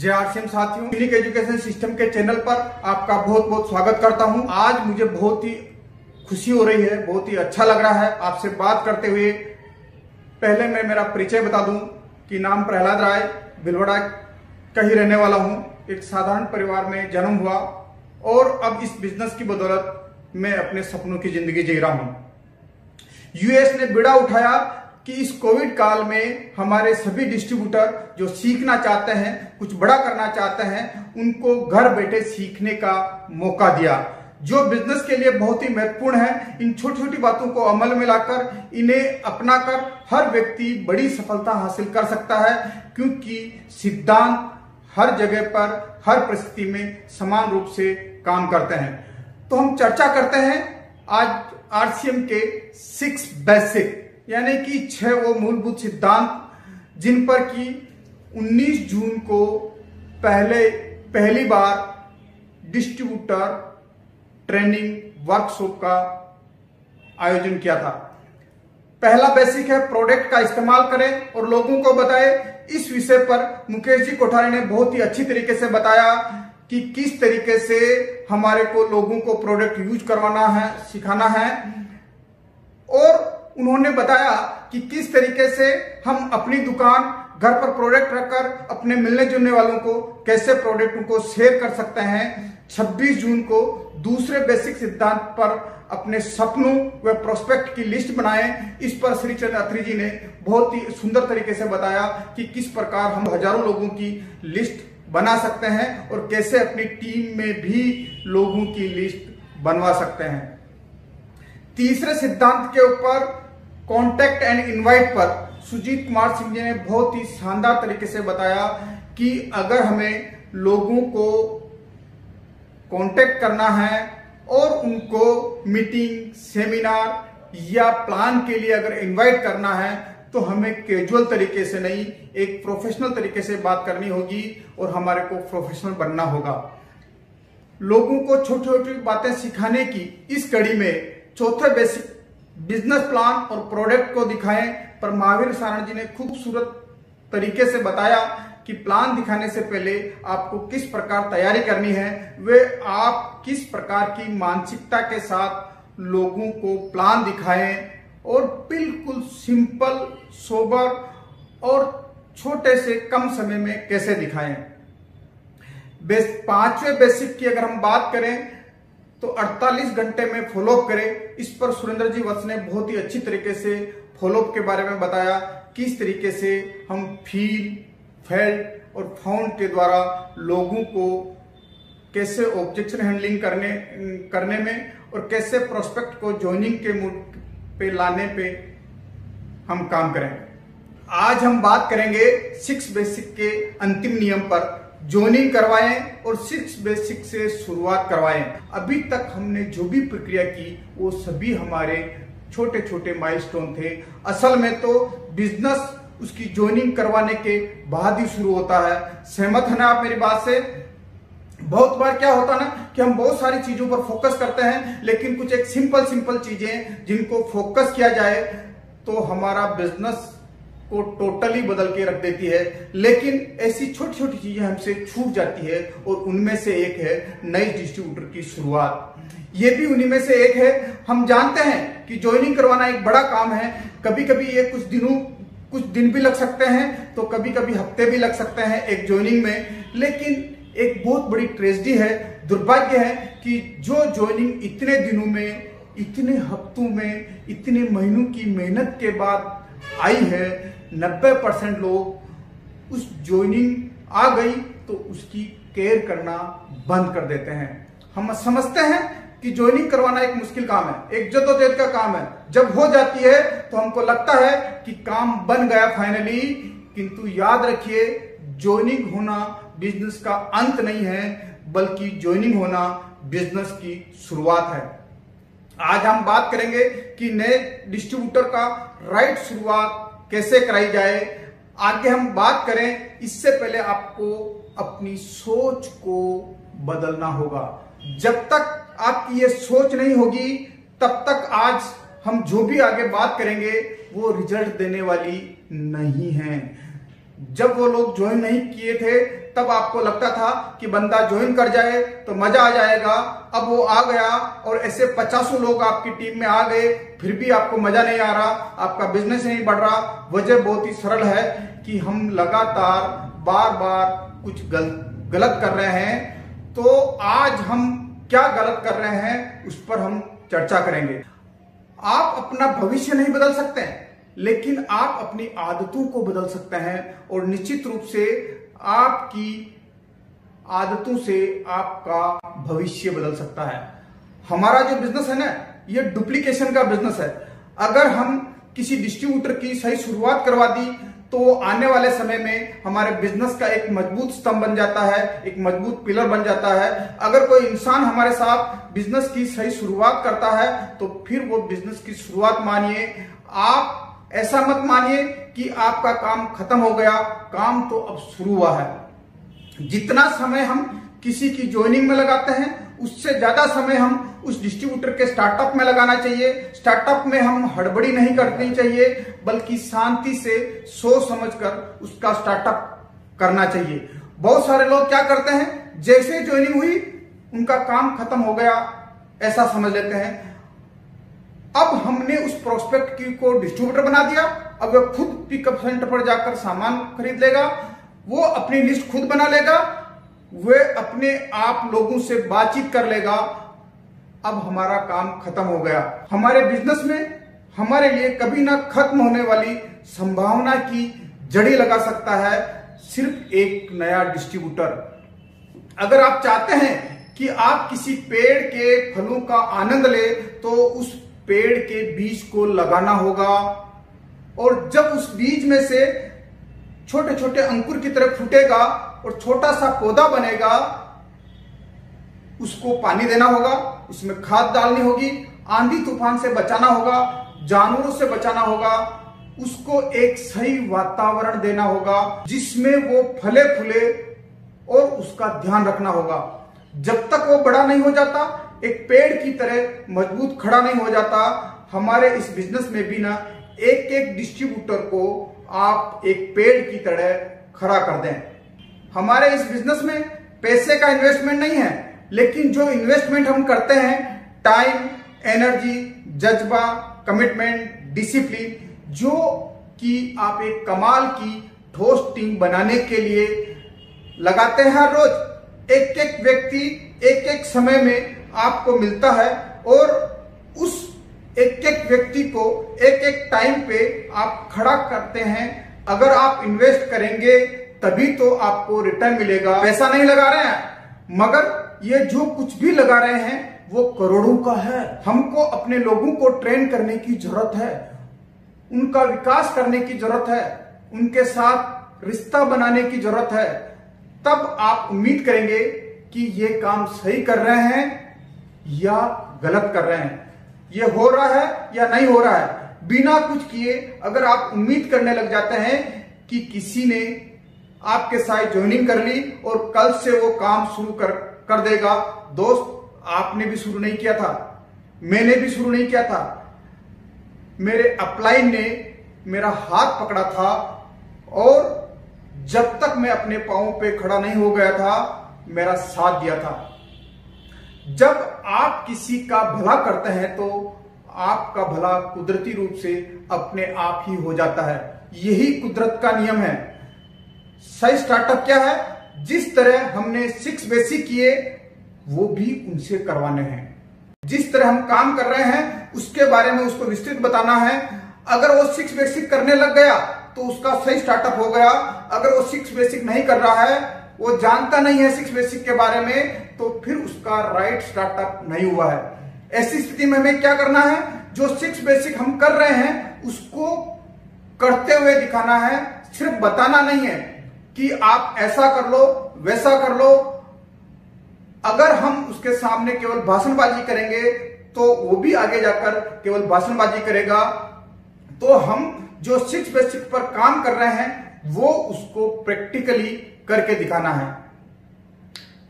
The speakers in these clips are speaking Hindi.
जय आरसीएम साथियों, यूनिक एजुकेशन सिस्टम के चैनल पर आपका बहुत बहुत स्वागत करता हूं। आज मुझे बहुत ही खुशी हो रही है, बहुत ही अच्छा लग रहा है आपसे बात करते हुए। पहले मैं मेरा परिचय बता दूं कि नाम प्रहलाद राय, भिलवाड़ा का ही रहने वाला हूं। एक साधारण परिवार में जन्म हुआ और अब इस बिजनेस की बदौलत मैं अपने सपनों की जिंदगी जी रहा हूं। यूएस ने बीड़ा उठाया कि इस कोविड काल में हमारे सभी डिस्ट्रीब्यूटर जो सीखना चाहते हैं, कुछ बड़ा करना चाहते हैं, उनको घर बैठे सीखने का मौका दिया, जो बिजनेस के लिए बहुत ही महत्वपूर्ण है। इन छोटी छोटी बातों को अमल में लाकर, इन्हें अपनाकर हर व्यक्ति बड़ी सफलता हासिल कर सकता है, क्योंकि सिद्धांत हर जगह पर, हर परिस्थिति में समान रूप से काम करते हैं। तो हम चर्चा करते हैं आज आरसीएम के 6 बेसिक, यानी कि 6 वो मूलभूत सिद्धांत जिन पर कि 19 जून को पहली बार डिस्ट्रीब्यूटर ट्रेनिंग वर्कशॉप का आयोजन किया था। पहला बेसिक है प्रोडक्ट का इस्तेमाल करें और लोगों को बताएं। इस विषय पर मुकेश जी कोठारी ने बहुत ही अच्छी तरीके से बताया कि किस तरीके से हमारे को लोगों को प्रोडक्ट यूज करवाना है, सिखाना है, और उन्होंने बताया कि किस तरीके से हम अपनी दुकान, घर पर प्रोडक्ट रखकर अपने मिलने जुलने वालों को कैसे प्रोडक्ट को शेयर कर सकते हैं। 26 जून को दूसरे बेसिक सिद्धांत पर अपने सपनों व प्रोस्पेक्ट की लिस्ट बनाएं। इस पर श्री चंद्र अत्री जी ने बहुत ही सुंदर तरीके से बताया कि किस प्रकार हम हजारों लोगों की लिस्ट बना सकते हैं और कैसे अपनी टीम में भी लोगों की लिस्ट बनवा सकते हैं। तीसरे सिद्धांत के ऊपर कॉन्टेक्ट एंड इनवाइट पर सुजीत कुमार सिंह जी ने बहुत ही शानदार तरीके से बताया कि अगर हमें लोगों को कांटेक्ट करना है और उनको मीटिंग, सेमिनार या प्लान के लिए अगर इनवाइट करना है, तो हमें कैजुअल तरीके से नहीं, एक प्रोफेशनल तरीके से बात करनी होगी और हमारे को प्रोफेशनल बनना होगा। लोगों को छोटी छोटी बातें सिखाने की इस कड़ी में चौथे बेसिक बिजनेस प्लान और प्रोडक्ट को दिखाएं पर महावीर सारण जी ने खूबसूरत तरीके से बताया कि प्लान दिखाने से पहले आपको किस प्रकार तैयारी करनी है, वे आप किस प्रकार की मानसिकता के साथ लोगों को प्लान दिखाएं और बिल्कुल सिंपल, सोबर और छोटे से कम समय में कैसे दिखाएं। 5वें बेसिक की अगर हम बात करें तो 48 घंटे में फॉलोअप करें। इस पर सुरेंद्र जी वत्स ने बहुत ही अच्छी तरीके से फॉलोअप के बारे में बताया, किस तरीके से हम फील, फेल्ट और फाउंड के द्वारा लोगों को कैसे ऑब्जेक्शन हैंडलिंग करने में और कैसे प्रोस्पेक्ट को ज्वाइनिंग के मूड पे लाने पे हम काम करें। आज हम बात करेंगे 6 बेसिक के अंतिम नियम पर। ज्वाइनिंग करवाएं और 6 बेसिक से शुरुआत करवाएं। अभी तक हमने जो भी प्रक्रिया की वो सभी हमारे छोटे छोटे माइलस्टोन थे। असल में तो बिजनेस उसकी ज्वाइनिंग करवाने के बाद ही शुरू होता है। सहमत है ना आप मेरी बात से? बहुत बार क्या होता है ना कि हम बहुत सारी चीजों पर फोकस करते हैं, लेकिन कुछ एक सिंपल चीजें जिनको फोकस किया जाए तो हमारा बिजनेस को टोटली बदल के रख देती है। लेकिन ऐसी छोटी छोटी चीजें हमसे छूट जाती है और उनमें से एक है नई डिस्ट्रीब्यूटर की शुरुआत। ये भी उन्हीं में से एक है। हम जानते हैं कि ज्वाइनिंग करवाना एक बड़ा काम है। कभी कभी ये कुछ दिन भी लग सकते हैं, तो कभी कभी हफ्ते भी लग सकते हैं एक ज्वाइनिंग में। लेकिन एक बहुत बड़ी ट्रेजेडी है, दुर्भाग्य है कि जो ज्वाइनिंग इतने दिनों में, इतने हफ्तों में, इतने महीनों की मेहनत के बाद आई है, 90% लोग उस ज्वाइनिंग आ गई तो उसकी केयर करना बंद कर देते हैं। हम समझते हैं कि ज्वाइनिंग करवाना एक मुश्किल काम है, एक जद्दोजहद का काम है। जब हो जाती है तो हमको लगता है कि काम बन गया फाइनली, किंतु याद रखिए ज्वाइनिंग होना बिजनेस का अंत नहीं है, बल्कि ज्वाइनिंग होना बिजनेस की शुरुआत है। आज हम बात करेंगे कि नए डिस्ट्रीब्यूटर का राइट शुरुआत कैसे कराई जाए। आगे हम बात करें, इससे पहले आपको अपनी सोच को बदलना होगा। जब तक आपकी ये सोच नहीं होगी, तब तक आज हम जो भी आगे बात करेंगे वो रिजल्ट देने वाली नहीं है। जब वो लोग ज्वाइन नहीं किए थे तब आपको लगता था कि बंदा ज्वाइन कर जाए तो मजा आ जाएगा। अब वो आ गया और ऐसे 50 लोग आपकी टीम में आ गए, फिर भी आपको मजा नहीं आ रहा, आपका बिजनेस नहीं बढ़ रहा। वजह बहुत ही सरल है कि हम लगातार बार बार कुछ गलत कर रहे हैं। तो आज हम क्या गलत कर रहे हैं उस पर हम चर्चा करेंगे। आप अपना भविष्य नहीं बदल सकते हैं, लेकिन आप अपनी आदतों को बदल सकते हैं और निश्चित रूप से आपकी आदतों से आपका भविष्य बदल सकता है। हमारा जो बिजनेस है ना, ये डुप्लीकेशन का बिजनेस है। अगर हम किसी डिस्ट्रीब्यूटर की सही शुरुआत करवा दी तो आने वाले समय में हमारे बिजनेस का एक मजबूत स्तंभ बन जाता है, एक मजबूत पिलर बन जाता है। अगर कोई इंसान हमारे साथ बिजनेस की सही शुरुआत करता है तो फिर वो बिजनेस की शुरुआत मानिए। आप ऐसा मत मानिए कि आपका काम खत्म हो गया, काम तो अब शुरू हुआ है। जितना समय हम किसी की ज्वाइनिंग में लगाते हैं उससे ज्यादा समय हम उस डिस्ट्रीब्यूटर के स्टार्टअप में लगाना चाहिए। स्टार्टअप में हम हड़बड़ी नहीं करनी चाहिए, बल्कि शांति से सोच समझकर उसका स्टार्टअप करना चाहिए। बहुत सारे लोग क्या करते हैं, जैसे ज्वाइनिंग हुई उनका काम खत्म हो गया ऐसा समझ लेते हैं। अब हमने उस प्रोस्पेक्ट को डिस्ट्रीब्यूटर बना दिया, अब वो खुद पिकअप सेंटर पर जाकर सामान खरीद लेगा, वो अपनी लिस्ट खुद बना लेगा, वे अपने आप लोगों से बातचीत कर लेगा। अब हमारा काम खत्म हो गया। हमारे बिजनेस में हमारे लिए कभी ना खत्म होने वाली संभावना की जड़ी लगा सकता है सिर्फ एक नया डिस्ट्रीब्यूटर। अगर आप चाहते हैं कि आप किसी पेड़ के फलों का आनंद ले तो उस पेड़ के बीज को लगाना होगा, और जब उस बीज में से छोटे छोटे अंकुर की तरह फूटेगा और छोटा सा पौधा बनेगा, उसको पानी देना होगा, उसमें खाद डालनी होगी, आंधी तूफान से बचाना होगा, जानवरों से बचाना होगा, उसको एक सही वातावरण देना होगा जिसमें वो फले फूले और उसका ध्यान रखना होगा। जब तक वो बड़ा नहीं हो जाता, एक पेड़ की तरह मजबूत खड़ा नहीं हो जाता। हमारे इस बिजनेस में भी ना एक एक डिस्ट्रीब्यूटर को आप एक पेड़ की तरह खड़ा कर दें। हमारे इस बिजनेस में पैसे का इन्वेस्टमेंट नहीं है, लेकिन जो इन्वेस्टमेंट हम करते हैं टाइम, एनर्जी, जज्बा, कमिटमेंट, डिसिप्लिन, जो कि आप एक कमाल की ठोस टीम बनाने के लिए लगाते हैं। हर रोज एक एक व्यक्ति एक एक समय में आपको मिलता है और उस एक एक व्यक्ति को एक एक टाइम पे आप खड़ा करते हैं। अगर आप इन्वेस्ट करेंगे तभी तो आपको रिटर्न मिलेगा। पैसा नहीं लगा रहे हैं, मगर ये जो कुछ भी लगा रहे हैं वो करोड़ों का है। हमको अपने लोगों को ट्रेन करने की जरूरत है, उनका विकास करने की जरूरत है, उनके साथ रिश्ता बनाने की जरूरत है। तब आप उम्मीद करेंगे कि ये काम सही कर रहे हैं या गलत कर रहे हैं, ये हो रहा है या नहीं हो रहा है। बिना कुछ किए अगर आप उम्मीद करने लग जाते हैं कि किसी ने आपके साथ ज्वाइनिंग कर ली और कल से वो काम शुरू कर देगा, दोस्त आपने भी शुरू नहीं किया था, मैंने भी शुरू नहीं किया था। मेरे अपलाइन ने मेरा हाथ पकड़ा था और जब तक मैं अपने पांवों पे खड़ा नहीं हो गया था मेरा साथ दिया था। जब आप किसी का भला करते हैं तो आपका भला कुदरती रूप से अपने आप ही हो जाता है। यही कुदरत का नियम है। सही स्टार्टअप क्या है? जिस तरह हमने 6 बेसिक किए वो भी उनसे करवाने हैं। जिस तरह हम काम कर रहे हैं उसके बारे में उसको विस्तृत बताना है। अगर वो 6 बेसिक करने लग गया तो उसका सही स्टार्टअप हो गया। अगर वो 6 बेसिक नहीं कर रहा है, वो जानता नहीं है 6 बेसिक के बारे में, तो फिर उसका राइट स्टार्टअप नहीं हुआ है। ऐसी स्थिति में हमें क्या करना है? जो 6 बेसिक हम कर रहे हैं उसको करते हुए दिखाना है, सिर्फ बताना नहीं है कि आप ऐसा कर लो वैसा कर लो। अगर हम उसके सामने केवल भाषणबाजी करेंगे तो वो भी आगे जाकर केवल भाषणबाजी करेगा। तो हम जो 6 बेसिक पर काम कर रहे हैं वो उसको प्रैक्टिकली करके दिखाना है।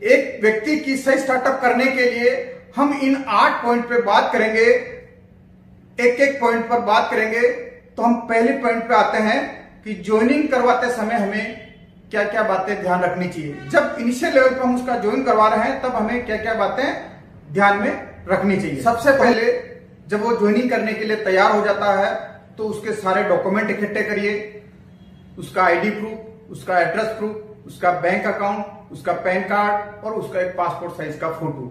एक व्यक्ति की सही स्टार्टअप करने के लिए हम इन 8 पॉइंट पे बात करेंगे, एक एक पॉइंट पर बात करेंगे। तो हम पहले पॉइंट पे आते हैं कि ज्वाइनिंग करवाते समय हमें क्या क्या बातें ध्यान रखनी चाहिए। जब इनिशियल लेवल पर हम उसका ज्वाइन करवा रहे हैं तब हमें क्या क्या बातें ध्यान में रखनी चाहिए। सबसे पहले जब वो ज्वाइनिंग करने के लिए तैयार हो जाता है तो उसके सारे डॉक्यूमेंट इकट्ठे करिए, उसका आईडी प्रूफ, उसका एड्रेस प्रूफ, उसका बैंक अकाउंट, उसका पैन कार्ड और उसका एक पासपोर्ट साइज का फोटो।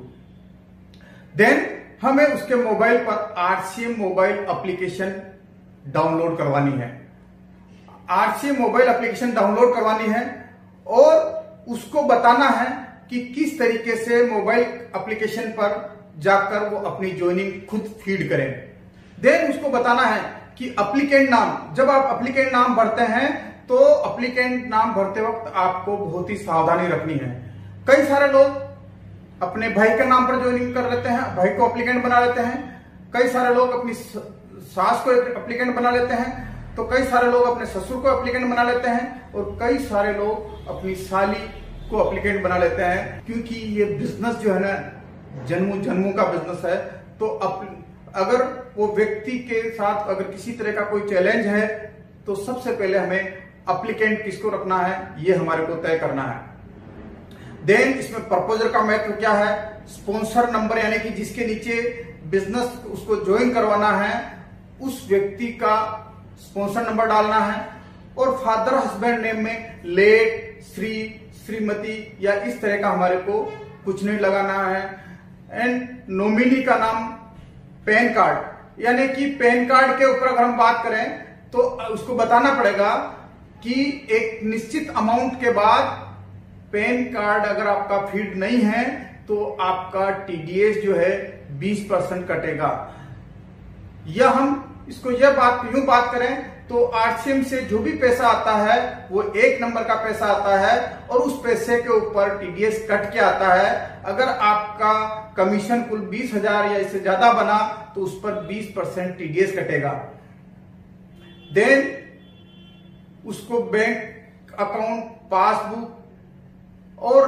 देन हमें उसके मोबाइल पर RCM मोबाइल एप्लीकेशन डाउनलोड करवानी है। RCM मोबाइल एप्लीकेशन डाउनलोड करवानी है और उसको बताना है कि किस तरीके से मोबाइल एप्लीकेशन पर जाकर वो अपनी ज्वाइनिंग खुद फीड करें। देन उसको बताना है कि एप्लीकेंट नाम, जब आप एप्लीकेंट नाम भरते हैं तो एप्लीकेंट नाम भरते वक्त आपको बहुत ही सावधानी रखनी है। कई सारे लोग अपने भाई के नाम पर ज्वाइनिंग कर लेते हैं, भाई को एप्लीकेंट बना लेते हैं। कई सारे लोग अपनी सास को एप्लीकेंट बना लेते हैं, तो कई सारे लोग अपने ससुर को एप्लीकेंट बना लेते हैं और कई सारे लोग अपनी साली को एप्लीकेंट बना लेते हैं। क्योंकि ये बिजनेस जो है ना, जन्मों जन्मों का बिजनेस है। तो अगर वो व्यक्ति के साथ अगर किसी तरह का कोई चैलेंज है तो सबसे पहले हमें एप्लीकेंट किसको रखना है ये हमारे को तय करना है। देन इसमें प्रपोजर का महत्व क्या है, स्पॉन्सर नंबर यानी कि जिसके नीचे बिजनेस उसको ज्वाइन करवाना है उस व्यक्ति का स्पॉन्सर नंबर डालना है और फादर हस्बैंड नेम में लेट, श्री, श्रीमती या इस तरह का हमारे को कुछ नहीं लगाना है। एंड नॉमिनी का नाम पैन कार्ड, यानी कि पैन कार्ड के ऊपर अगर हम बात करें तो उसको बताना पड़ेगा कि एक निश्चित अमाउंट के बाद पैन कार्ड अगर आपका फीड नहीं है तो आपका TDS जो है 20% कटेगा। या हम इसको यूं बात करें तो RCM से जो भी पैसा आता है वो 1 नंबर का पैसा आता है और उस पैसे के ऊपर TDS कट के आता है। अगर आपका कमीशन कुल 20,000 या इससे ज्यादा बना तो उस पर 20% TDS कटेगा। देन उसको बैंक अकाउंट, पासबुक और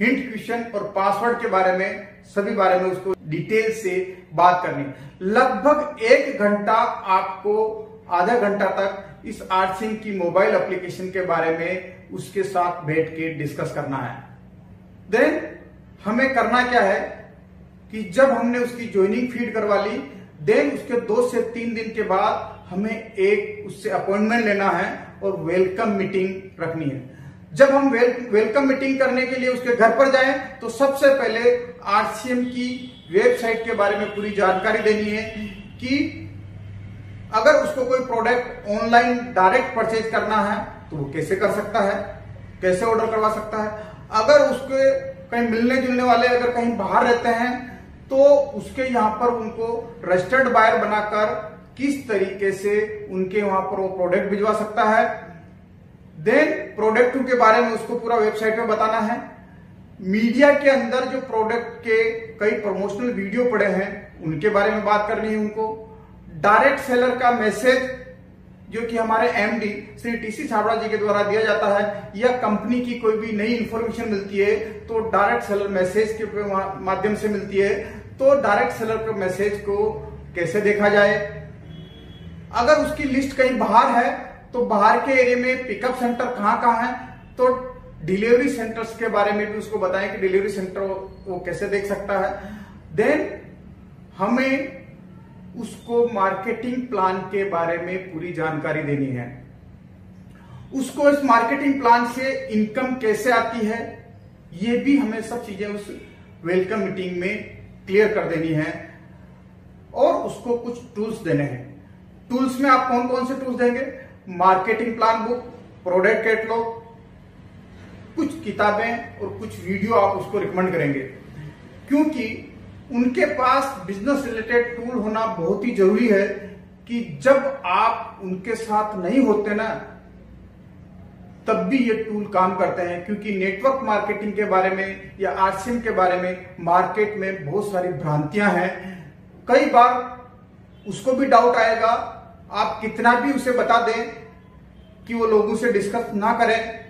हिंट क्वेश्चन और पासवर्ड के बारे में सभी बारे में उसको डिटेल से बात करनी। लगभग 1 घंटा आपको आधा घंटा तक इस RCM की मोबाइल एप्लीकेशन के बारे में उसके साथ बैठ के डिस्कस करना है। देन हमें करना क्या है कि जब हमने उसकी ज्वाइनिंग फीड करवा ली, देन उसके 2 से 3 दिन के बाद हमें एक उससे अपॉइंटमेंट लेना है और वेलकम मीटिंग रखनी है। जब हम वेलकम मीटिंग करने के लिए उसके घर पर जाएं तो सबसे पहले RCM की वेबसाइट के बारे में पूरी जानकारी देनी है कि अगर उसको कोई प्रोडक्ट ऑनलाइन डायरेक्ट परचेज करना है तो वो कैसे कर सकता है, कैसे ऑर्डर करवा सकता है। अगर उसके कहीं मिलने जुलने वाले अगर कहीं बाहर रहते हैं तो उसके यहाँ पर उनको रजिस्टर्ड बायर बनाकर किस तरीके से उनके वहां पर वो प्रोडक्ट भिजवा सकता है। देन प्रोडक्ट के बारे में उसको पूरा वेबसाइट में बताना है। मीडिया के अंदर जो प्रोडक्ट के कई प्रमोशनल वीडियो पड़े हैं उनके बारे में बात करनी है उनको। डायरेक्ट सेलर का मैसेज जो कि हमारे MD श्री TC छाबड़ा जी के द्वारा दिया जाता है, या कंपनी की कोई भी नई इंफॉर्मेशन मिलती है तो डायरेक्ट सेलर मैसेज के माध्यम से मिलती है। तो डायरेक्ट सेलर के मैसेज को कैसे देखा जाए। अगर उसकी लिस्ट कहीं बाहर है तो बाहर के एरिया में पिकअप सेंटर कहाँ है, तो डिलीवरी सेंटर्स के बारे में भी उसको बताएं कि डिलीवरी सेंटर वो कैसे देख सकता है। देन हमें उसको मार्केटिंग प्लान के बारे में पूरी जानकारी देनी है। उसको इस मार्केटिंग प्लान से इनकम कैसे आती है ये भी हमें सब चीजें उस वेलकम मीटिंग में क्लियर कर देनी है। और उसको कुछ टूल्स देने हैं। टूल्स में आप कौन कौन से टूल्स देंगे, marketing plan book, product catalogue, कुछ किताबें और कुछ वीडियो आप उसको रिकमेंड करेंगे। क्योंकि उनके पास बिजनेस रिलेटेड टूल होना बहुत ही जरूरी है कि जब आप उनके साथ नहीं होते ना तब भी ये टूल काम करते हैं। क्योंकि नेटवर्क मार्केटिंग के बारे में या RCM के बारे में मार्केट में बहुत सारी भ्रांतियां हैं। कई बार उसको भी डाउट आएगा, आप कितना भी उसे बता दें कि वो लोगों से डिस्कस ना करें,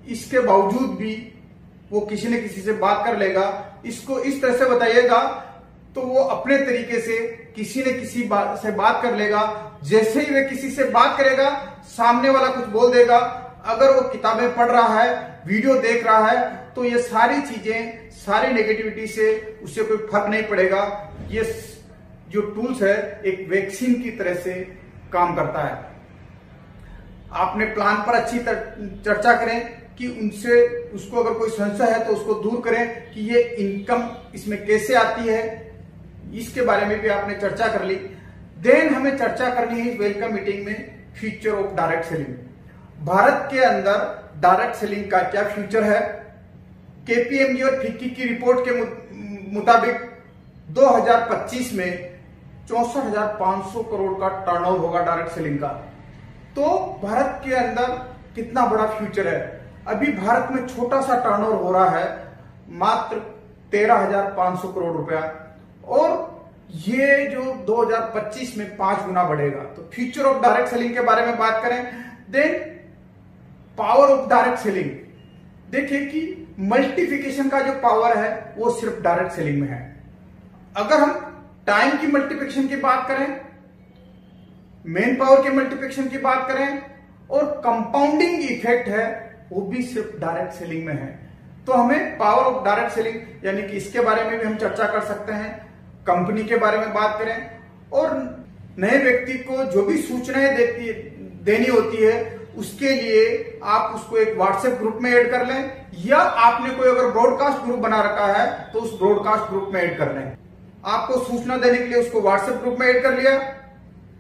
इसके बावजूद भी वो किसी न किसी से बात कर लेगा। इसको इस तरह से बताइएगा तो वो अपने तरीके से किसी न किसी से बात कर लेगा। जैसे ही वे किसी से बात करेगा सामने वाला कुछ बोल देगा, अगर वो किताबें पढ़ रहा है, वीडियो देख रहा है, तो ये सारी चीजें, सारी नेगेटिविटी से उससे कोई फर्क नहीं पड़ेगा। ये जो टूल्स है एक वैक्सीन की तरह से काम करता है। आपने प्लान पर अच्छी चर्चा करें कि उनसे उसको अगर कोई संशय है तो उसको दूर करें कि ये इनकम इसमें कैसे आती है, इसके बारे में भी आपने चर्चा कर ली। देन हमें चर्चा करनी है वेलकम मीटिंग में future of direct selling. Bharat के अंदर डायरेक्ट सेलिंग का क्या फ्यूचर है। केपीएमजी और फिक्की की रिपोर्ट के मुताबिक 2025 में 64,500 करोड़ का टर्नओवर होगा डायरेक्ट सेलिंग का। तो भारत के अंदर कितना बड़ा फ्यूचर है। अभी भारत में छोटा सा टर्नओवर हो रहा है, मात्र 13,500 करोड़ रुपया, और ये जो 2025 में 5 गुना बढ़ेगा। तो फ्यूचर ऑफ डायरेक्ट सेलिंग के बारे में बात करें। Then power of direct selling, देखिए कि मल्टीप्लिकेशन का जो पावर है वो सिर्फ डायरेक्ट सेलिंग में है। अगर हम टाइम की मल्टीप्लिकेशन की बात करें, मेन पावर के मल्टीप्लिकेशन की बात करें, और कंपाउंडिंग इफेक्ट है वो भी सिर्फ डायरेक्ट सेलिंग में है। तो हमें पावर ऑफ डायरेक्ट सेलिंग यानी कि इसके बारे में भी हम चर्चा कर सकते हैं। कंपनी के बारे में बात करें, और नए व्यक्ति को जो भी सूचनाएं देनी होती है उसके लिए आप उसको एक व्हाट्सएप ग्रुप में ऐड कर लें, या आपने कोई अगर ब्रॉडकास्ट ग्रुप बना रखा है तो उस ब्रॉडकास्ट ग्रुप में ऐड कर लें। आपको सूचना देने के लिए उसको व्हाट्सएप ग्रुप में ऐड कर लिया।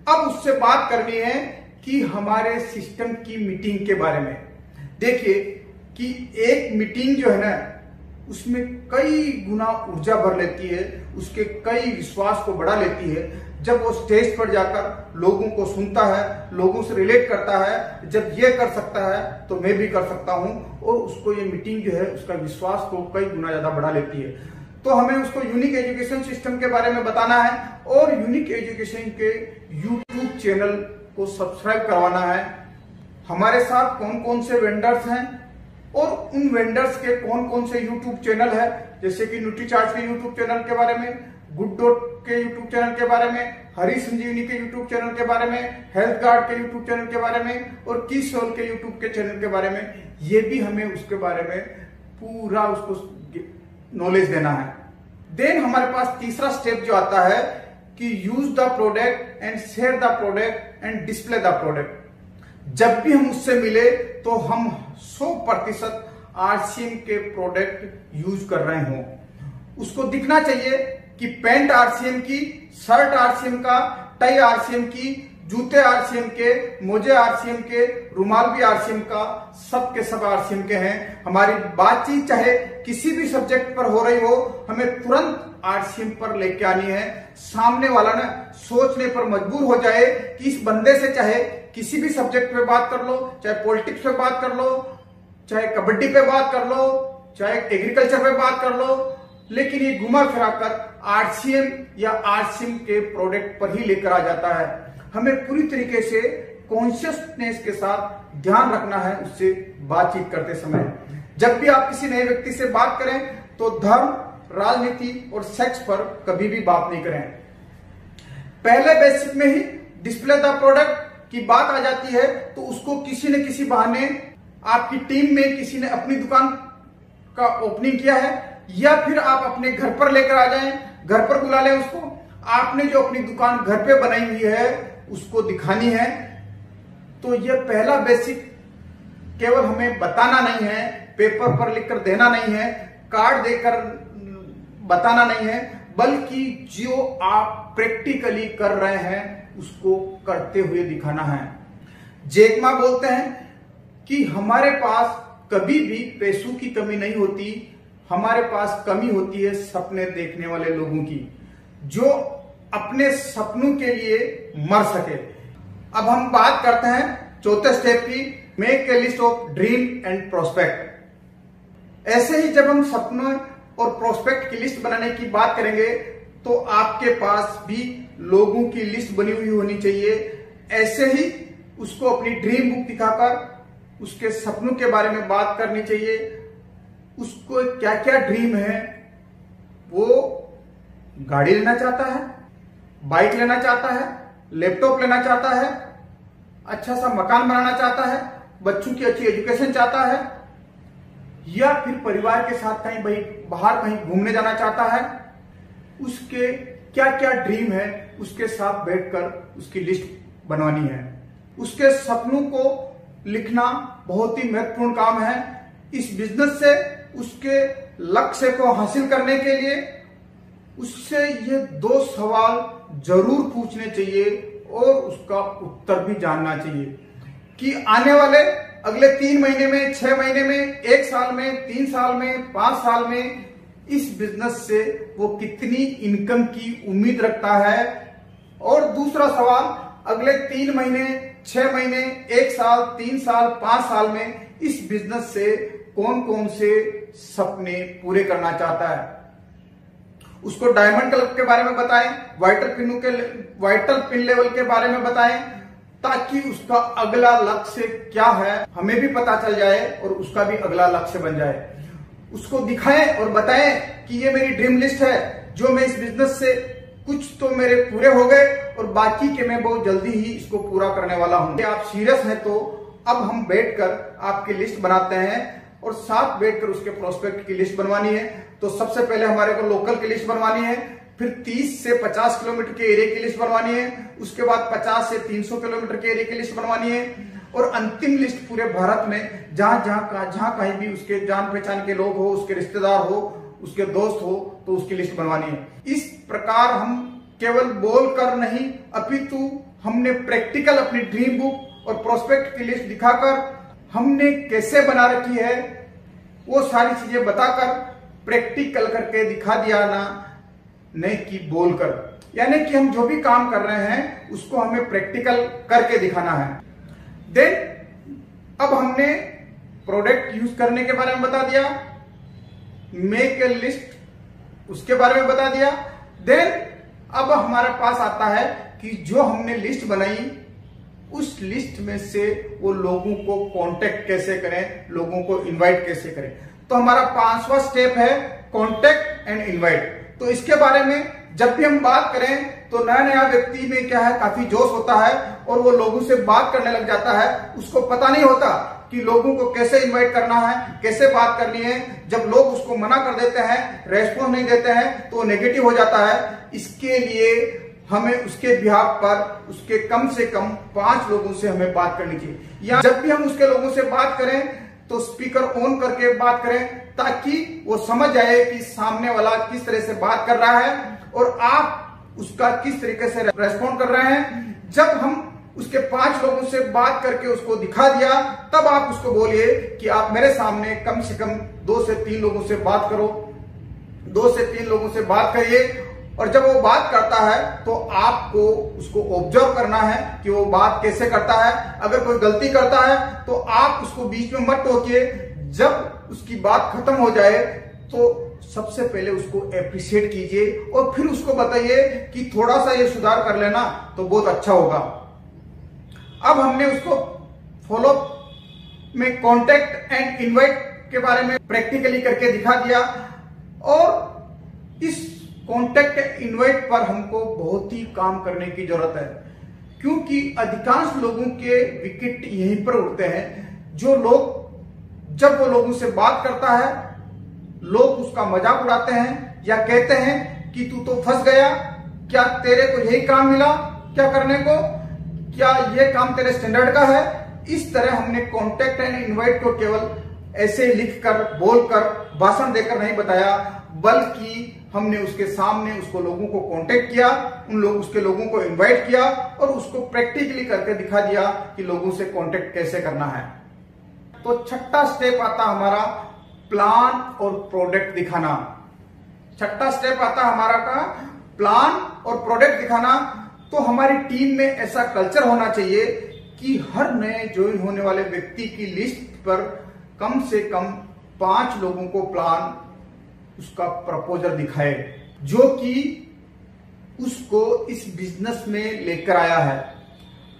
अब उससे बात करनी है कि हमारे सिस्टम की मीटिंग के बारे में। देखिए कि एक मीटिंग जो है ना, उसमें कई गुना ऊर्जा भर लेती है, उसके कई विश्वास को बढ़ा लेती है। जब वो स्टेज पर जाकर लोगों को सुनता है, लोगों से रिलेट करता है, जब ये कर सकता है तो मैं भी कर सकता हूं, और उसको ये मीटिंग जो है उसका विश्वास को कई गुना ज्यादा बढ़ा लेती है। तो हमें उसको यूनिक एजुकेशन सिस्टम के बारे में बताना है, और यूनिक एजुकेशन के यूट्यूब चैनल को सब्सक्राइब करवाना है। हमारे साथ कौन कौन से वेंडर्स हैं और उन वेंडर्स के कौन कौन से यूट्यूब चैनल है, जैसे कि न्यूट्रीचार्ज के यूट्यूब चैनल के बारे में, गुड डॉट के यूट्यूब चैनल के बारे में, हरी संजीवनी के यूट्यूब चैनल के बारे में, हेल्थ गार्ड के यूट्यूब चैनल के बारे में, और किसोल के यूट्यूब के चैनल के बारे में, ये भी हमें उसके बारे में पूरा उसको नॉलेज देना है। देन हमारे पास तीसरा स्टेप जो आता है कि use the product and share the product and display the product. जब भी हम उससे मिले तो हम 100% आरसीएम के प्रोडक्ट यूज कर रहे हों। उसको दिखना चाहिए कि पैंट आरसीएम की, शर्ट आरसीएम का, टाई आरसीएम की, जूते आरसीएम के, मोजे आरसीएम के, रुमाल भी आरसीएम का, सब के सब आरसीएम के हैं। हमारी बातचीत चाहे किसी भी सब्जेक्ट पर हो रही हो, हमें तुरंत आरसीएम पर लेके आनी है। सामने वाला ना सोचने पर मजबूर हो जाए कि इस बंदे से चाहे किसी भी सब्जेक्ट पे बात कर लो, चाहे पॉलिटिक्स पे बात कर लो, चाहे कबड्डी पे बात कर लो, चाहे एग्रीकल्चर पे बात कर लो, लेकिन ये घुमा फिरा कर आरसीएम या आरसीएम के प्रोडक्ट पर ही लेकर आ जाता है। हमें पूरी तरीके से कॉन्शियसनेस के साथ ध्यान रखना है उससे बातचीत करते समय। जब भी आप किसी नए व्यक्ति से बात करें तो धर्म, राजनीति और सेक्स पर कभी भी बात नहीं करें। पहले बेसिक में ही डिस्प्ले द प्रोडक्ट की बात आ जाती है तो उसको किसी न किसी बहाने आपकी टीम में किसी ने अपनी दुकान का ओपनिंग किया है, या फिर आप अपने घर पर लेकर आ जाएं, घर पर बुला लें उसको। आपने जो अपनी दुकान घर पे बनाई हुई है उसको दिखानी है। तो यह पहला बेसिक केवल हमें बताना नहीं है, पेपर पर लिखकर देना नहीं है, कार्ड देकर बताना नहीं है, बल्कि जो आप प्रैक्टिकली कर रहे हैं उसको करते हुए दिखाना है। जैक मा बोलते हैं कि हमारे पास कभी भी पैसों की कमी नहीं होती, हमारे पास कमी होती है सपने देखने वाले लोगों की, जो अपने सपनों के लिए मर सके। अब हम बात करते हैं चौथे स्टेप की, make a list of dream and prospect. ऐसे ही जब हम सपनों और प्रोस्पेक्ट की लिस्ट बनाने की बात करेंगे तो आपके पास भी लोगों की लिस्ट बनी हुई होनी चाहिए। ऐसे ही उसको अपनी ड्रीम बुक दिखाकर उसके सपनों के बारे में बात करनी चाहिए। उसको क्या क्या ड्रीम है, वो गाड़ी लेना चाहता है, बाइक लेना चाहता है, लैपटॉप लेना चाहता है, अच्छा सा मकान बनाना चाहता है, बच्चों की अच्छी एजुकेशन चाहता है, या फिर परिवार के साथ कहीं बाहर कहीं घूमने जाना चाहता है, उसके क्या क्या ड्रीम है उसके साथ बैठकर उसकी लिस्ट बनवानी है। उसके सपनों को लिखना बहुत ही महत्वपूर्ण काम है। इस बिजनेस से उसके लक्ष्य को हासिल करने के लिए उससे ये 2 सवाल जरूर पूछने चाहिए और उसका उत्तर भी जानना चाहिए कि आने वाले अगले 3 महीने में, 6 महीने में, 1 साल में, 3 साल में, 5 साल में इस बिजनेस से वो कितनी इनकम की उम्मीद रखता है। और दूसरा सवाल, अगले 3 महीने, 6 महीने, 1 साल, 3 साल, 5 साल में इस बिजनेस से कौन कौन से सपने पूरे करना चाहता है। उसको डायमंड क्लब के बारे में बताएं, वाइटल पिन लेवल के बारे में बताएं, ताकि उसका अगला लक्ष्य क्या है हमें भी पता चल जाए और उसका भी अगला लक्ष्य बन जाए। उसको दिखाएं और बताएं कि ये मेरी ड्रीम लिस्ट है, जो मैं इस बिजनेस से कुछ तो मेरे पूरे हो गए और बाकी के मैं बहुत जल्दी ही इसको पूरा करने वाला हूं। आप सीरियस हैं तो अब हम बैठकर आपकी लिस्ट बनाते हैं और साथ बैठकर उसके प्रोस्पेक्ट की लिस्ट बनवानी है। तो सबसे पहले हमारे को लोकल की लिस्ट बनवानी है, फिर 30 से 50 किलोमीटर के एरिया की लिस्ट बनवानी है, उसके बाद 50 से 300 किलोमीटर के एरिया की लिस्ट बनवानी है, और अंतिम लिस्ट पूरे भारत में जहां कहीं भी उसके जान पहचान के लोग हो, उसके रिश्तेदार हो, उसके दोस्त हो, तो उसकी लिस्ट बनवानी है। इस प्रकार हम केवल बोल कर नहीं, अपितु हमने प्रैक्टिकल अपनी ड्रीम बुक और प्रोस्पेक्ट की लिस्ट दिखाकर हमने कैसे बना रखी है वो सारी चीजें बताकर प्रैक्टिकल करके दिखा दिया ना, नहीं कि बोलकर। यानी कि हम जो भी काम कर रहे हैं उसको हमें प्रैक्टिकल करके दिखाना है। देन अब हमने प्रोडक्ट यूज करने के बारे में बता दिया, मेक ए लिस्ट उसके बारे में बता दिया। देन अब हमारे पास आता है कि जो हमने लिस्ट बनाई उस लिस्ट में से वो लोगों को कांटेक्ट कैसे करें, लोगों को इनवाइट कैसे करें। तो हमारा 5वां स्टेप है कांटेक्ट एंड इनवाइट। तो इसके बारे में जब भी हम बात करें तो नया नया व्यक्ति में क्या है, काफी जोश होता है और वो लोगों से बात करने लग जाता है। उसको पता नहीं होता कि लोगों को कैसे इनवाइट करना है, कैसे बात करनी है। जब लोग उसको मना कर देते हैं, रेस्पॉन्स नहीं देते हैं, तो वो नेगेटिव हो जाता है। इसके लिए हमें उसके बिहाफ पर उसके कम से कम 5 लोगों से हमें बात करनी चाहिए। या जब भी हम उसके लोगों से बात करें तो स्पीकर ऑन करके बात करें, ताकि वो समझ आए कि सामने वाला किस तरह से बात कर रहा है और आप उसका किस तरीके से रेस्पॉन्ड कर रहे हैं। जब हम उसके 5 लोगों से बात करके उसको दिखा दिया, तब आप उसको बोलिए कि आप मेरे सामने कम से कम 2 से 3 लोगों से बात करो, 2 से 3 लोगों से बात करिए। और जब वो बात करता है तो आपको उसको ऑब्जर्व करना है कि वो बात कैसे करता है। अगर कोई गलती करता है तो आप उसको बीच में मत टोकिए। जब उसकी बात खत्म हो जाए तो सबसे पहले उसको एप्रिशिएट कीजिए और फिर उसको बताइए कि थोड़ा सा ये सुधार कर लेना तो बहुत अच्छा होगा। अब हमने उसको फॉलो में कांटेक्ट एंड इनवाइट के बारे में प्रैक्टिकली करके दिखा दिया। और इस कांटेक्ट इनवाइट पर हमको बहुत ही काम करने की जरूरत है, क्योंकि अधिकांश लोगों के विकेट यहीं पर उड़ते हैं। जो लोग जब वो लोगों से बात करता है, लोग उसका मजाक उड़ाते हैं या कहते हैं कि तू तो फंस गया, क्या तेरे को यही काम मिला क्या करने को, क्या ये काम तेरे स्टैंडर्ड का है। इस तरह हमने कांटेक्ट एंड इनवाइट को केवल ऐसे लिखकर, बोलकर, भाषण देकर नहीं बताया, बल्कि हमने उसके सामने उसको लोगों को कांटेक्ट किया, उसके लोगों को इनवाइट किया और उसको प्रैक्टिकली करके दिखा दिया कि लोगों से कांटेक्ट कैसे करना है। तो 6ठा स्टेप आता हमारा प्लान और प्रोडक्ट दिखाना। 6ठा स्टेप आता हमारा का प्लान और प्रोडक्ट दिखाना। तो हमारी टीम में ऐसा कल्चर होना चाहिए कि हर नए ज्वाइन होने वाले व्यक्ति की लिस्ट पर कम से कम 5 लोगों को प्लान, उसका प्रपोजल दिखाए, जो कि उसको इस बिजनेस में लेकर आया है।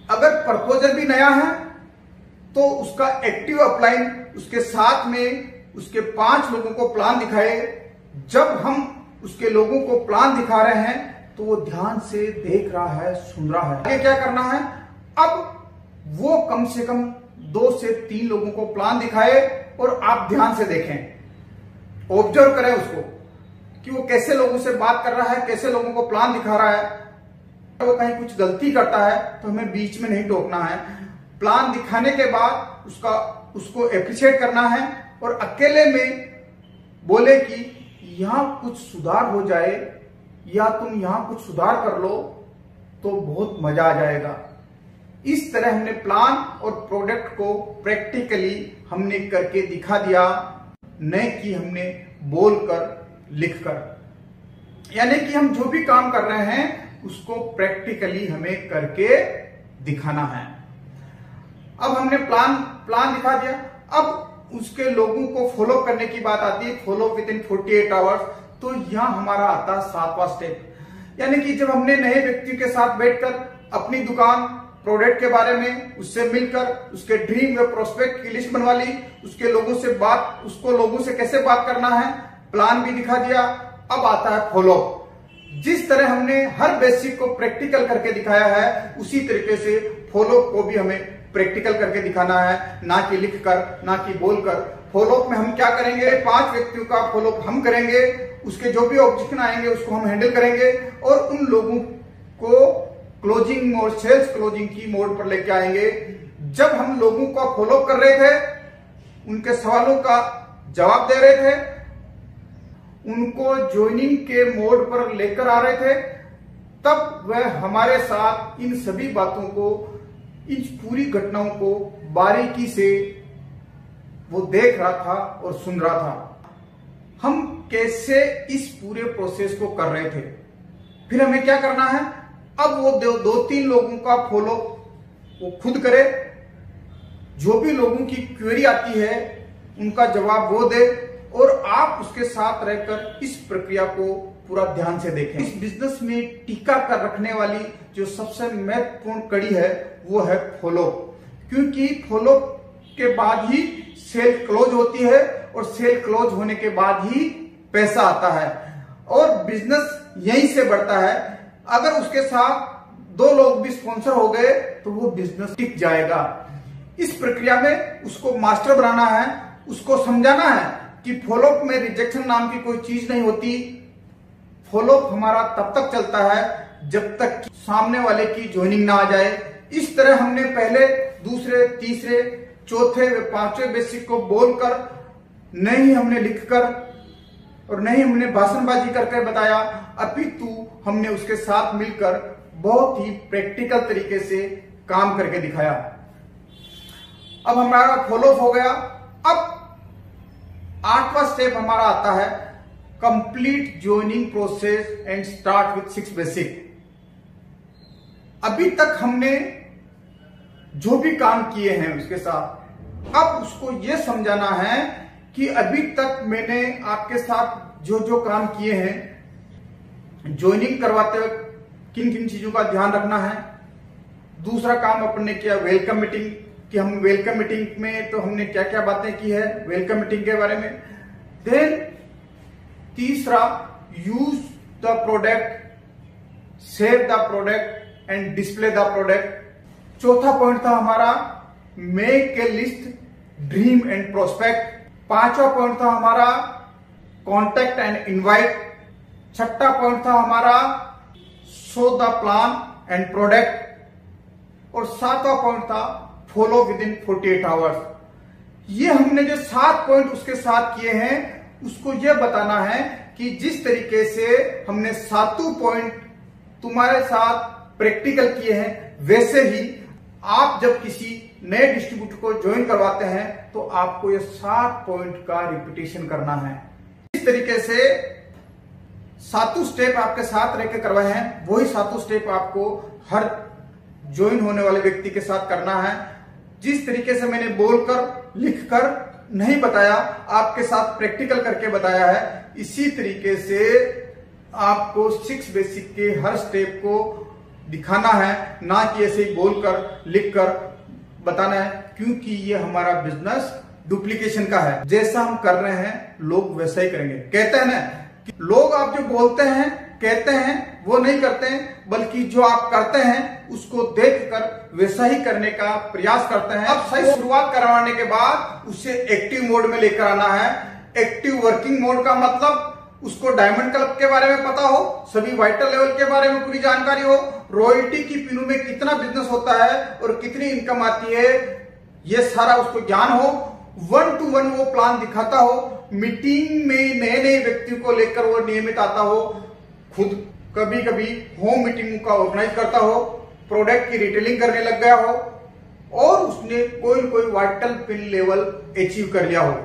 अगर प्रपोजल भी नया है तो उसका एक्टिव अपलाइन उसके साथ में उसके 5 लोगों को प्लान दिखाए। जब हम उसके लोगों को प्लान दिखा रहे हैं तो वो ध्यान से देख रहा है, सुन रहा है। आगे क्या करना है, अब वो कम से कम 2 से 3 लोगों को प्लान दिखाए और आप ध्यान से देखें, ऑब्जर्व करें उसको कि वो कैसे लोगों से बात कर रहा है, कैसे लोगों को प्लान दिखा रहा है। वो कहीं कुछ गलती करता है तो हमें बीच में नहीं टोकना है। प्लान दिखाने के बाद उसको एप्रिशिएट करना है और अकेले में बोले कि यहां कुछ सुधार हो जाए या तुम यहां कुछ सुधार कर लो तो बहुत मजा आ जाएगा। इस तरह हमने प्लान और प्रोडक्ट को प्रैक्टिकली हमने करके दिखा दिया, न कि हमने बोलकर लिखकर। यानी कि हम जो भी काम कर रहे हैं उसको प्रैक्टिकली हमें करके दिखाना है। अब हमने प्लान दिखा दिया, अब उसके लोगों को फॉलो करने की बात आती है, फॉलो विद इन 48 आवर्स। तो यहां हमारा आता है 7वां स्टेप, यानी कि जब हमने नए व्यक्ति के साथ बैठकर अपनी दुकान, प्रोडक्ट के बारे में उससे मिलकर उसके ड्रीम व प्रोस्पेक्ट की लिस्ट बनवा ली, उसको लोगों से कैसे बात करना है, प्लान भी दिखा दिया। अब आता है फॉलो। जिस तरह हमने हर बेसिक को प्रैक्टिकल करके दिखाया है, उसी तरीके से फॉलो को भी हमें प्रैक्टिकल करके दिखाना है, ना कि लिखकर, ना कि बोलकर। फॉलो में हम क्या करेंगे, 5 व्यक्तियों का फॉलो हम करेंगे, उसके जो भी ऑब्जेक्शन आएंगे उसको हम हैंडल करेंगे और उन लोगों को क्लोजिंग मोड, सेल्स क्लोजिंग की मोड पर लेके आएंगे। जब हम लोगों को फॉलो कर रहे थे, उनके सवालों का जवाब दे रहे थे, उनको ज्वाइनिंग के मोड पर लेकर आ रहे थे, तब वह हमारे साथ इन सभी बातों को, इन पूरी घटनाओं को बारीकी से वो देख रहा था और सुन रहा था। हम कैसे इस पूरे प्रोसेस को कर रहे थे। फिर हमें क्या करना है, अब वो 2-3 लोगों का फॉलो वो खुद करे, जो भी लोगों की क्वेरी आती है उनका जवाब वो दे और आप उसके साथ रहकर इस प्रक्रिया को पूरा ध्यान से देखें। इस बिजनेस में टिका कर रखने वाली जो सबसे महत्वपूर्ण कड़ी है वो है फॉलो, क्योंकि फॉलो के बाद ही सेल क्लोज होती है और सेल क्लोज होने के बाद ही पैसा आता है और बिजनेस यहीं से बढ़ता है। अगर उसके साथ 2 लोग भी स्पॉन्सर हो गए तो वो बिजनेस टिक जाएगा। इस प्रक्रिया में उसको मास्टर बनाना है, उसको समझाना है कि फॉलोअप में रिजेक्शन नाम की कोई चीज नहीं होती। फॉलोअप हमारा तब तक चलता है जब तक सामने वाले की ज्वाइनिंग ना आ जाए। इस तरह हमने पहले, दूसरे, तीसरे, चौथे व 5वें बेसिक को बोलकर, नहीं हमने लिखकर और नहीं हमने भाषणबाजी करके बताया, अपितु हमने उसके साथ मिलकर बहुत ही प्रैक्टिकल तरीके से काम करके दिखाया। अब हमारा फॉलोअप हो गया। अब 8वां स्टेप हमारा आता है complete joining process and start with 6 basic. अभी तक हमने जो भी काम किए हैं उसके साथ, अब उसको यह समझाना है कि अभी तक मैंने आपके साथ जो जो काम किए हैं, ज्वाइनिंग करवाते वक्त किन किन चीजों का ध्यान रखना है। दूसरा काम अपन ने किया वेलकम मीटिंग, कि हम वेलकम मीटिंग में तो हमने क्या क्या बातें की है वेलकम मीटिंग के बारे में। देन तीसरा, use the product, save the product and display the product. चौथा पॉइंट था हमारा make a list, dream and prospect. 5वां पॉइंट था हमारा कॉन्टेक्ट एंड इनवाइट। 6ठा पॉइंट था हमारा show the plan and product. और 7वां पॉइंट था फॉलो विद इन 48 आवर्स। ये हमने जो 7 पॉइंट उसके साथ किए हैं, उसको यह बताना है कि जिस तरीके से हमने 7 पॉइंट तुम्हारे साथ प्रैक्टिकल किए हैं, वैसे ही आप जब किसी नए डिस्ट्रीब्यूटर को ज्वाइन करवाते हैं तो आपको ये 7 पॉइंट का रिपीटेशन करना है। इस तरीके से 7 स्टेप आपके साथ रह के करवाए हैं, वही 7 स्टेप आपको हर ज्वाइन होने वाले व्यक्ति के साथ करना है। जिस तरीके से मैंने बोलकर, लिखकर नहीं बताया, आपके साथ प्रैक्टिकल करके बताया है, इसी तरीके से आपको 6 बेसिक के हर स्टेप को दिखाना है, ना कि ऐसे ही बोलकर, लिखकर बताना है, क्योंकि ये हमारा बिजनेस डुप्लीकेशन का है। जैसा हम कर रहे हैं लोग वैसा ही करेंगे। कहते हैं ना कि लोग आप जो बोलते हैं कहते हैं वो नहीं करते हैं, बल्कि जो आप करते हैं उसको देखकर वैसा ही करने का प्रयास करते हैं। अब सही शुरुआत करवाने के बाद उसे एक्टिव मोड में लेकर आना है। एक्टिव वर्किंग मोड का मतलब उसको डायमंड क्लब के बारे में पता हो, सभी वाइटल लेवल के बारे में पूरी जानकारी हो, रॉयल्टी की पिनों में कितना बिजनेस होता है और कितनी इनकम आती है, ये सारा उसको ज्ञान हो। 1 to 1 वो प्लान दिखाता हो, मीटिंग में नए नए व्यक्तियों को लेकर वो नियमित आता हो, खुद कभी कभी होम मीटिंग का ऑर्गेनाइज करता हो, प्रोडक्ट की रिटेलिंग करने लग गया हो और उसने कोई वाइटल पिन लेवल अचीव कर लिया हो।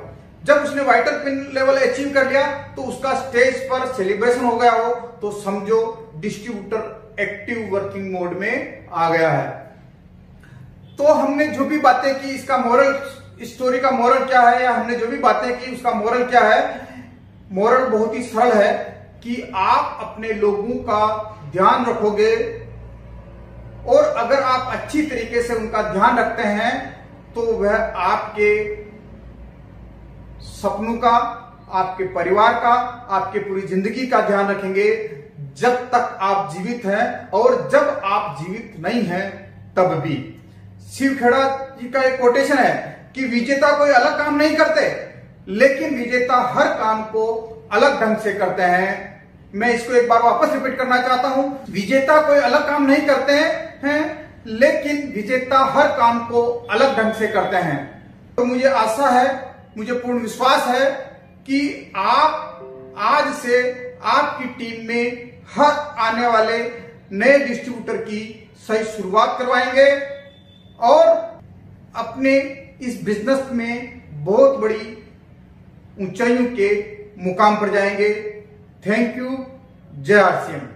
जब उसने वाइटल पिन लेवल अचीव कर लिया तो उसका स्टेज पर सेलिब्रेशन हो गया हो, तो समझो डिस्ट्रीब्यूटर एक्टिव वर्किंग मोड में आ गया है। तो हमने जो भी बातें की, इसका मोरल स्टोरी का मोरल क्या है, या हमने जो भी बातें की उसका मोरल क्या है? मोरल बहुत ही सरल है कि आप अपने लोगों का ध्यान रखोगे और अगर आप अच्छी तरीके से उनका ध्यान रखते हैं तो वह आपके सपनों का, आपके परिवार का, आपके पूरी जिंदगी का ध्यान रखेंगे जब तक आप जीवित हैं, और जब आप जीवित नहीं हैं तब भी। शिव खेड़ा जी का एक कोटेशन है कि विजेता कोई अलग काम नहीं करते, लेकिन विजेता हर काम को अलग ढंग से करते हैं। मैं इसको एक बार वापस रिपीट करना चाहता हूं, विजेता कोई अलग काम नहीं करते हैं, लेकिन विजेता हर काम को अलग ढंग से करते हैं। तो मुझे आशा है, मुझे पूर्ण विश्वास है कि आप आज से आपकी टीम में हर आने वाले नए डिस्ट्रीब्यूटर की सही शुरुआत करवाएंगे और अपने इस बिजनेस में बहुत बड़ी ऊंचाइयों के मुकाम पर जाएंगे। Thank you. जय आरसीएम।